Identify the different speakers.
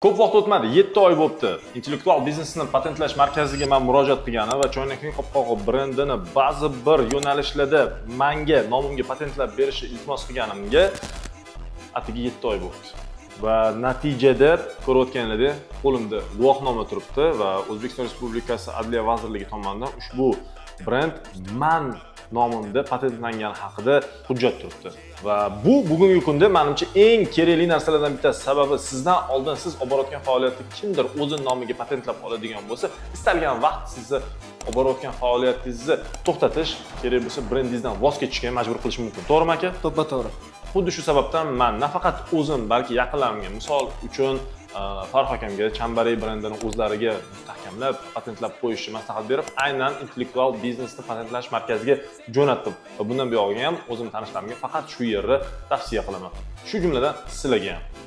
Speaker 1: Ko'p vaqt o'tmadi, 7 oy bo'libdi. Intellektual biznesni patentlash markaziga men murojaat qilganim va choynakning qopqog'i brendini ba'zi bir yo'nalishlarda menga nomimga patentlab berishni iltimos qilganimga atigi 7 oy bo'ldi. Va natijada ko'rayotganingizda qo'limda guvohnoma turibdi va O'zbekiston Respublikasi Adliya vazirligi tomonidan ushbu brend men nomimda patentlangani haqida hujjat turibdi. Va bu bugungi kunda menimcha eng kerakli narsalardan bittasi. Sababi sizdan oldin siz olib borayotgan faoliyatni kimdir o'zining nomiga patentlab oladigan bo'lsa, istalgan vaqt sizni olib borayotgan faoliyatingizni to'xtatish, kerak bo'lsa brendingizdan voz kechishga majbur qilishi mumkin. To'g'rimi aka?
Speaker 2: To'g'ri.
Speaker 1: Xuddi shu sababdan men nafaqat o'zim, balki yaqinlarimga, misol uchun Farruh akamga Chambaray brendini o'zlariga mustahkamlab, patentlab qo'yishni maslahat berib, aynan intellektual biznesni patentlash markaziga jo'natdim. Va bundan buyog'iga ham o'zim tanishlarimga faqat shu yerni tavsiya qilaman. Shu jumladan sizlarga ham.